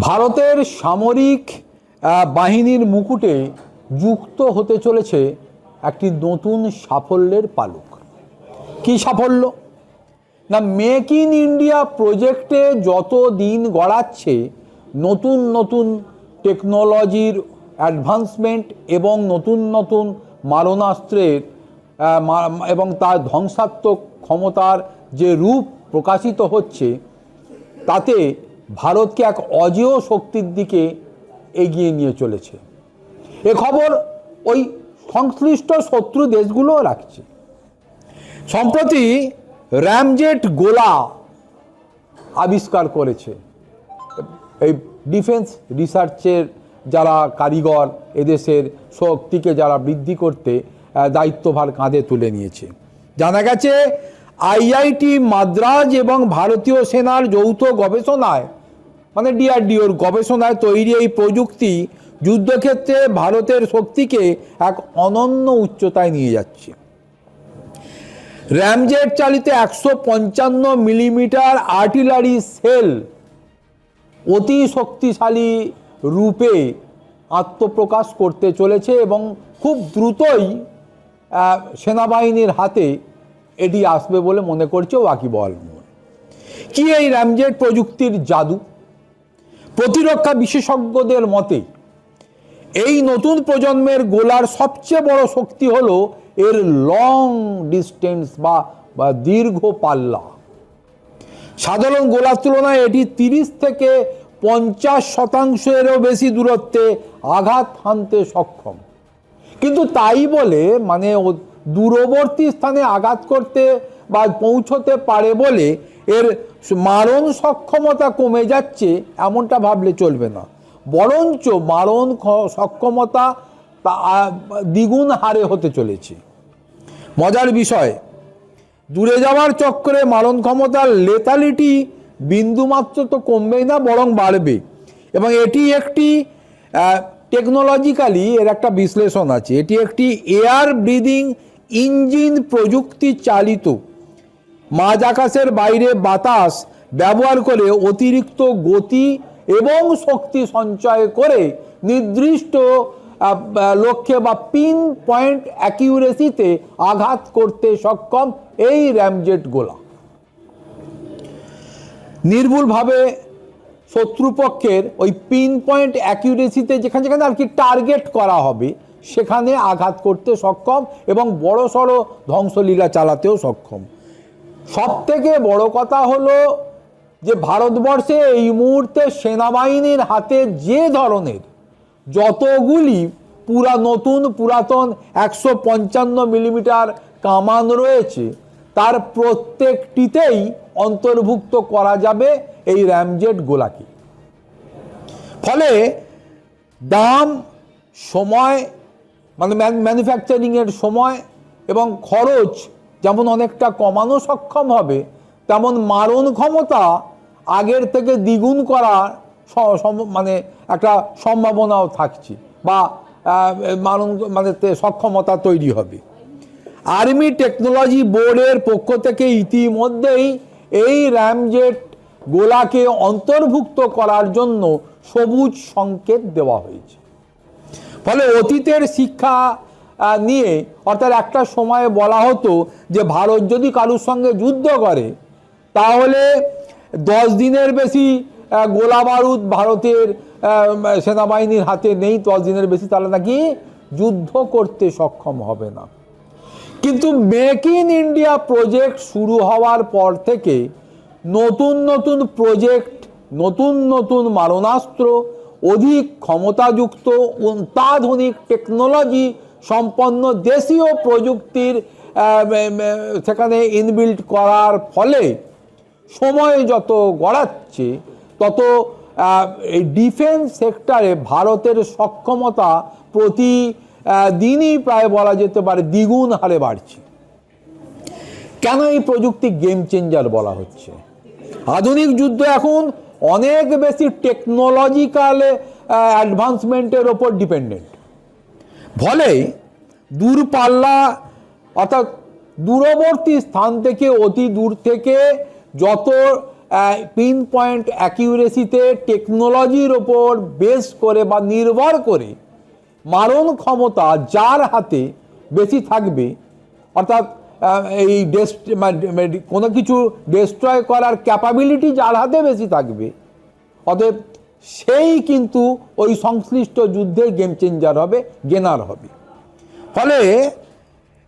ভারতের সামরিক বাহিনীর মুকুটে যুক্ত হতে চলেছে একটি নতুন সাফল্যের পালক। কি সাফল্য? না, মেক ইন ইন্ডিয়া প্রজেক্টে যত দিন গড়াচ্ছে নতুন নতুন টেকনোলজির অ্যাডভান্সমেন্ট এবং নতুন নতুন মারণাস্ত্রের এবং তার ধ্বংসাত্মক ক্ষমতার যে রূপ প্রকাশিত হচ্ছে, তাতে ভারতকে এক অজেয় শক্তির দিকে এগিয়ে নিয়ে চলেছে। এ খবর ওই সংশ্লিষ্ট শত্রু দেশগুলোও রাখছে। সম্প্রতি র্যামজেট গোলা আবিষ্কার করেছে এই ডিফেন্স রিসার্চের যারা কারিগর, এদেশের শক্তিকে যারা বৃদ্ধি করতে দায়িত্বভার কাঁধে তুলে নিয়েছে। জানা গেছে আইআইটি মাদ্রাজ এবং ভারতীয় সেনার যৌথ গবেষণায়, মানে ডিআরডিওর গবেষণায় তৈরি এই প্রযুক্তি যুদ্ধক্ষেত্রে ভারতের শক্তিকে এক অনন্য উচ্চতায় নিয়ে যাচ্ছে। র্যামজেট চালিত 155 মিলিমিটার আর্টিলারি সেল অতি শক্তিশালী রূপে আত্মপ্রকাশ করতে চলেছে এবং খুব দ্রুতই সেনাবাহিনীর হাতে এটি আসবে বলে মনে করছে ওয়াকিবহাল। কি এই র্যামজেট প্রযুক্তির জাদু? প্রতিরক্ষা বিশেষজ্ঞদের মতে এই নতুন প্রজন্মের গোলার সবচেয়ে বড় শক্তি হলো এর লং ডিস্টেন্স বা দীর্ঘ পাল্লা। সাধারণ গোলার তুলনায় এটি 30 থেকে 50% বেশি দূরত্বে আঘাত হানতে সক্ষম। কিন্তু তাই বলে মানে দূরবর্তী স্থানে আঘাত করতে বা পৌঁছতে পারে বলে এর মারণ সক্ষমতা কমে যাচ্ছে এমনটা ভাবলে চলবে না, বরঞ্চ মারণ সক্ষমতা দ্বিগুণ হারে হতে চলেছে। মজার বিষয়, দূরে যাওয়ার চক্করে মারণ ক্ষমতার লেথালিটি বিন্দুমাত্র তো কমবেই না, বরং বাড়বে। এবং এটি একটি টেকনোলজিক্যালি এর একটা বিশ্লেষণ আছে, এটি একটি এয়ার ব্রিদিং ইঞ্জিন প্রযুক্তি চালিত মাঝ আকাশের বাইরে বাতাস ব্যবহার করে অতিরিক্ত গতি এবং শক্তি সঞ্চয় করে নির্দিষ্ট লক্ষ্যে বা পিন পয়েন্ট অ্যাকিউরেসিতে আঘাত করতে সক্ষম এই র্যামজেট গোলা। নির্ভুলভাবে শত্রুপক্ষের ওই পিন পয়েন্ট অ্যাকিউরেসিতে যেখানে যেখানে আর কি টার্গেট করা হবে সেখানে আঘাত করতে সক্ষম এবং বড়সড় ধ্বংসলীলা চালাতেও সক্ষম। সব থেকে বড় কথা হলো যে ভারতবর্ষে এই মুহূর্তে সেনাবাহিনীর হাতে যে ধরনের যতগুলি পুরাতন 155 মিলিমিটার কামান রয়েছে তার প্রত্যেকটিতেই অন্তর্ভুক্ত করা যাবে এই র্যামজেট গোলাকে। ফলে দাম, সময়, মানে ম্যানুফ্যাকচারিংয়ের সময় এবং খরচ যেমন অনেকটা কমানো সক্ষম হবে, তেমন মারণ ক্ষমতা আগের থেকে দ্বিগুণ করার মানে একটা সম্ভাবনাও থাকছে বা মারণ মানে সক্ষমতা তৈরি হবে। আর্মি টেকনোলজি বোর্ডের পক্ষ থেকে ইতিমধ্যেই এই র্যামজেট গোলাকে অন্তর্ভুক্ত করার জন্য সবুজ সংকেত দেওয়া হয়েছে। ফলে অতীতের শিক্ষা নিয়ে, অর্থাৎ একটা সময়ে বলা হতো যে ভারত যদি কারোর সঙ্গে যুদ্ধ করে তাহলে 10 দিনের বেশি গোলা বারুদ ভারতের সেনাবাহিনীর হাতে নেই, 10 দিনের বেশি তাহলে নাকি যুদ্ধ করতে সক্ষম হবে না। কিন্তু মেক ইন ইন্ডিয়া প্রজেক্ট শুরু হওয়ার পর থেকে নতুন নতুন প্রজেক্ট, নতুন নতুন মারণাস্ত্র, অধিক ক্ষমতাযুক্ত অত্যাধুনিক টেকনোলজি সম্পন্ন দেশীয় প্রযুক্তির সেখানে ইনবিল্ট করার ফলে সময় যত গড়াচ্ছে তত এই ডিফেন্স সেক্টরে ভারতের সক্ষমতা প্রতিদিনই প্রায় বলা যেতে পারে দ্বিগুণ হারে বাড়ছে। কেন এই প্রযুক্তি গেম চেঞ্জার বলা হচ্ছে? আধুনিক যুদ্ধ এখন অনেক বেশি টেকনোলজিক্যাল অ্যাডভান্সমেন্টের ওপর ডিপেন্ডেন্ট। ফলে দূরপাল্লা অর্থাৎ দূরবর্তী স্থান থেকে অতি দূর থেকে যত পিন পয়েন্ট অ্যাকিউরেসিতে টেকনোলজির ওপর বেস করে বা নির্ভর করে মারণ ক্ষমতা যার হাতে বেশি থাকবে, অর্থাৎ এই কোনো কিছু ডিস্ট্রয় করার ক্যাপাবিলিটি যার হাতে বেশি থাকবে, অতএব সেই কিন্তু ওই সংশ্লিষ্ট যুদ্ধে গেম চেঞ্জার হবে, গেনার হবে। ফলে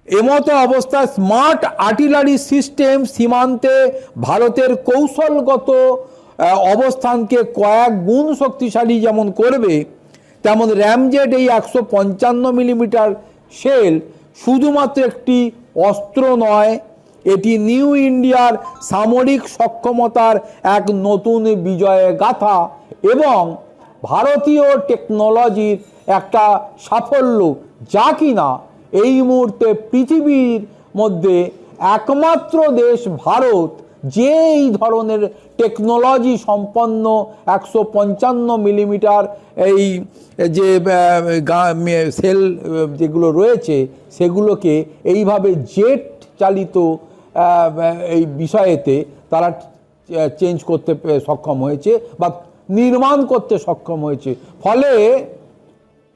এমতো অবস্থায় স্মার্ট আর্টিলারি সিস্টেম সীমান্তে ভারতের কৌশলগত অবস্থানকে কয়েক গুণ শক্তিশালী যেমন করবে, তেমন র্যামজেট এই 155 মিলিমিটার শেল শুধুমাত্র একটি অস্ত্র নয়, এটি নিউ ইন্ডিয়ার সামরিক সক্ষমতার এক নতুন বিজয় গাথা এবং ভারতীয় টেকনোলজির একটা সাফল্য, যা কিনা এই মুহূর্তে পৃথিবীর মধ্যে একমাত্র দেশ ভারত যে এই ধরনের টেকনোলজি সম্পন্ন 155 মিলিমিটার এই যে সেল যেগুলো রয়েছে সেগুলোকে এইভাবে জেট চালিত এই বিষয়েতে তারা চেঞ্জ করতে সক্ষম হয়েছে বা নির্মাণ করতে সক্ষম হয়েছে। ফলে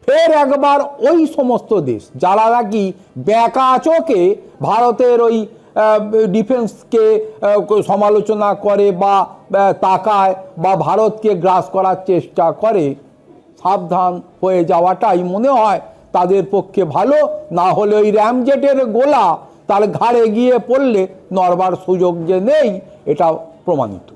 ফের একবার ওই সমস্ত দেশ যারা নাকি বেঁকা চোখে ভারতের ওই ডিফেন্সকে সমালোচনা করে বা তাকায় বা ভারতকে গ্রাস করার চেষ্টা করে, সাবধান হয়ে যাওয়াটাই মনে হয় তাদের পক্ষে ভালো। না হলে ওই র্যামজেটের গোলা তার ঘাড়ে গিয়ে পড়লে নড়বার সুযোগ যে নেই, এটা প্রমাণিত।